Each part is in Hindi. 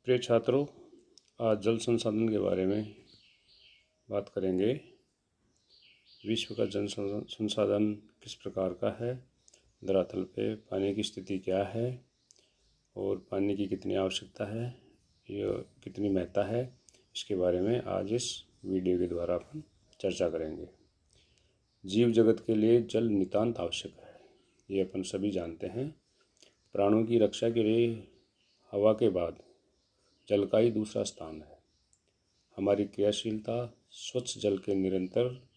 प्रिय छात्रों, आज जल संसाधन के बारे में बात करेंगे। विश्व का जल संसाधन किस प्रकार का है, धरातल पे पानी की स्थिति क्या है और पानी की कितनी आवश्यकता है, यह कितनी महत्ता है, इसके बारे में आज इस वीडियो के द्वारा अपन चर्चा करेंगे। जीव जगत के लिए जल नितांत आवश्यक है, ये अपन सभी जानते हैं। प्राणों की रक्षा के लिए हवा के बाद जल का ही दूसरा स्थान है। हमारी क्रियाशीलता स्वच्छ जल के निरंतर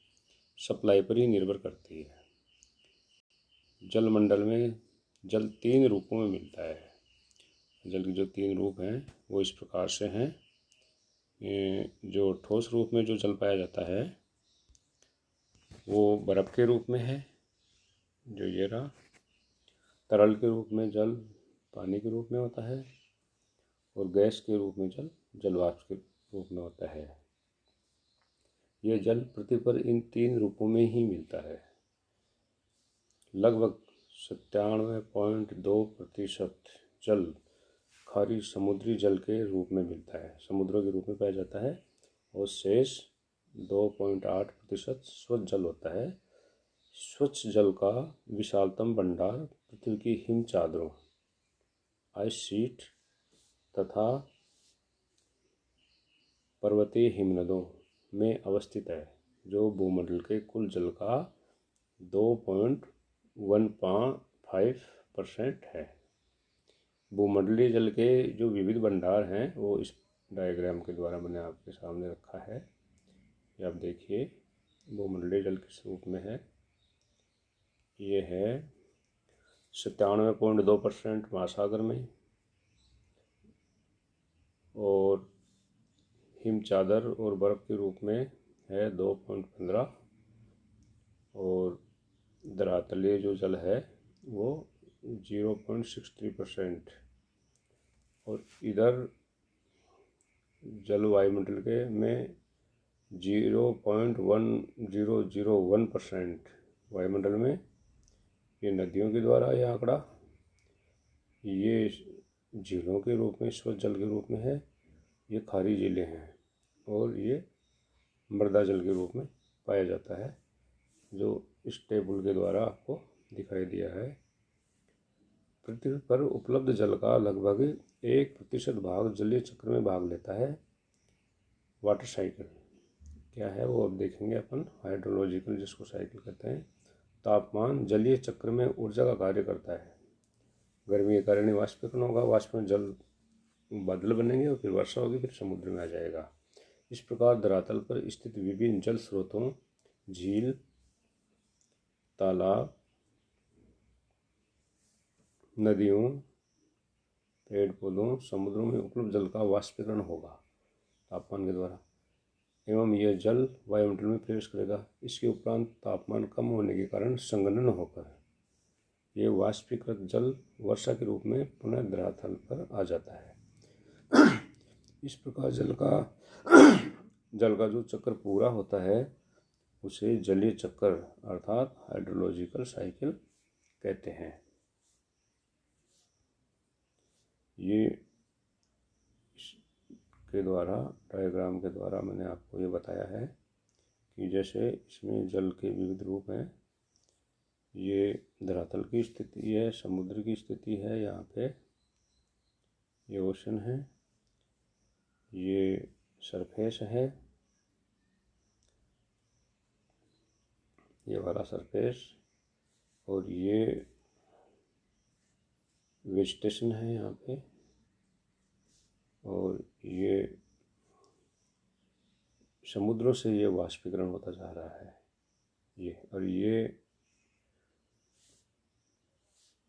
सप्लाई पर ही निर्भर करती है। जलमंडल में जल 3 रूपों में मिलता है। जल के जो 3 रूप हैं वो इस प्रकार से हैं। जो ठोस रूप में जो जल पाया जाता है वो बर्फ़ के रूप में है, जो ये रहा। तरल के रूप में जल पानी के रूप में होता है और गैस के रूप में जल जलवाष्प के रूप में होता है। यह जल पृथ्वी पर इन 3 रूपों में ही मिलता है। लगभग 97.2% जल खारी समुद्री जल के रूप में मिलता है, समुद्रों के रूप में पाया जाता है, और शेष 2.8% स्वच्छ जल होता है। स्वच्छ जल का विशालतम भंडार पृथ्वी की हिम चादरों, आइस शीट तथा पर्वतीय हिमनदों में अवस्थित है, जो भूमंडल के कुल जल का 2.15% है। भूमंडलीय जल के जो विविध भंडार हैं वो इस डायग्राम के द्वारा मैंने आपके सामने रखा है। ये आप देखिए, भूमंडलीय जल किस रूप में है। ये है 97.2% महासागर में, और हिम चादर और बर्फ़ के रूप में है 2.15, और धरातलीय जो जल है वो 0.63%, और इधर जल वायुमंडल के में 0.1001% वायुमंडल में। ये नदियों के द्वारा यह आंकड़ा, ये झीलों के रूप में स्वच्छ जल के रूप में है, ये खारी झीलें हैं, और ये मृदा जल के रूप में पाया जाता है, जो इस टेबल के द्वारा आपको दिखाई दिया है। पृथ्वी पर उपलब्ध जल का लगभग 1% भाग जलीय चक्र में भाग लेता है। वाटर साइकिल क्या है वो अब देखेंगे अपन। हाइड्रोलॉजिकल जिसको साइकिल कहते हैं। तापमान जलीय चक्र में ऊर्जा का कार्य करता है। गर्मी के कारण वाष्पीकरण होगा, वाष्प में जल बादल बनेंगे और फिर वर्षा होगी, फिर समुद्र में आ जाएगा। इस प्रकार धरातल पर स्थित विभिन्न जल स्रोतों, झील, तालाब, नदियों, पेड़ पौधों, समुद्रों में उपलब्ध जल का वाष्पीकरण होगा तापमान के द्वारा, एवं यह जल वायुमंडल में प्रवेश करेगा। इसके उपरांत तापमान कम होने के कारण संघनन होकर यह वाष्पीकृत जल वर्षा के रूप में पुनः धरातल पर आ जाता है। इस प्रकार जल का जो चक्र पूरा होता है उसे जलीय चक्र अर्थात हाइड्रोलॉजिकल साइकिल कहते हैं। ये के द्वारा, डायग्राम के द्वारा मैंने आपको ये बताया है कि जैसे इसमें जल के विविध रूप हैं। ये धरातल की स्थिति है, समुद्र की स्थिति है, यहाँ पे ये ओशन है, ये सरफेस है, ये वाला सरफेस, और ये वेजिटेशन है यहाँ पे, और ये समुद्रों से ये वाष्पीकरण होता जा रहा है। ये और ये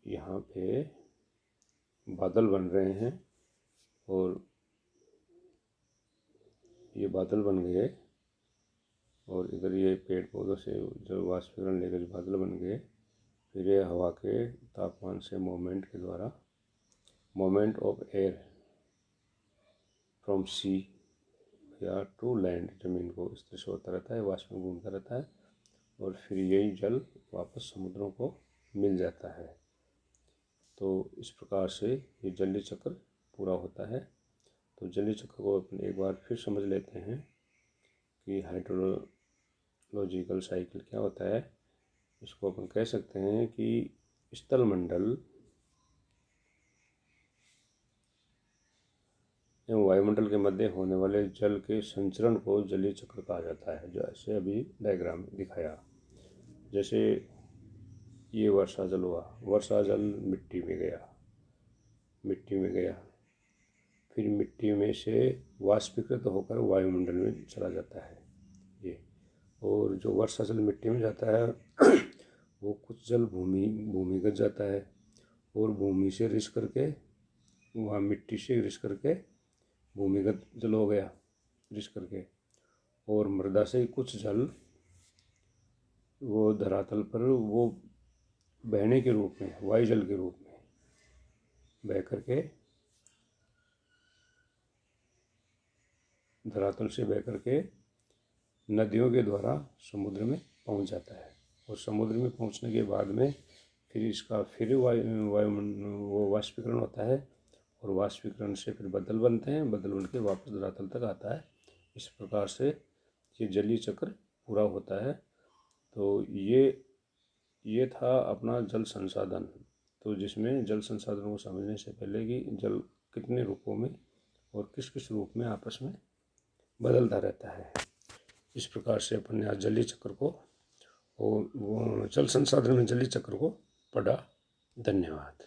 यहाँ पे बादल बन रहे हैं, और ये बादल बन गए, और इधर ये पेड़ पौधों से जब वाष्पीकरण लेकर बादल बन गए, फिर ये हवा के तापमान से मूवमेंट के द्वारा, मूवमेंट ऑफ एयर फ्रॉम सी या टू लैंड, ज़मीन को इस तरह से होता रहता है, वाष्प में घूमता रहता है, और फिर यही जल वापस समुद्रों को मिल जाता है। तो इस प्रकार से ये जलीय चक्र पूरा होता है। तो जलीय चक्र को अपन एक बार फिर समझ लेते हैं कि हाइड्रोलॉजिकल साइकिल क्या होता है। इसको अपन कह सकते हैं कि स्थलमंडल एवं वायुमंडल के मध्य होने वाले जल के संचरण को जलीय चक्र कहा जाता है। जैसे अभी डायग्राम में दिखाया, जैसे ये वर्षा जल हुआ, वर्षा जल मिट्टी में गया, फिर मिट्टी में से वाष्पीकृत होकर वायुमंडल में चला जाता है ये। और जो वर्षा जल मिट्टी में जाता है वो कुछ जल भूमिगत जाता है और भूमि से रिस करके वहाँ मिट्टी से रिस करके भूमिगत जल हो गया रिस करके, और मृदा से कुछ जल वो धरातल पर वो बहने के रूप में, वायुजल के रूप में बह करके धरातल से बह करके नदियों के द्वारा समुद्र में पहुंच जाता है। और समुद्र में पहुंचने के बाद में फिर इसका फिर वो वाष्पीकरण होता है और वाष्पीकरण से फिर बदल बनते हैं, बदल बन के वापस धरातल तक आता है। इस प्रकार से ये जलीय चक्र पूरा होता है। तो ये था अपना जल संसाधन। तो जिसमें जल संसाधनों को समझने से पहले कि जल कितने रूपों में और किस किस रूप में आपस में बदलता रहता है, इस प्रकार से अपन ने आज जलीय चक्र को और वो जल संसाधन में जलीय चक्र को पढ़ा। धन्यवाद।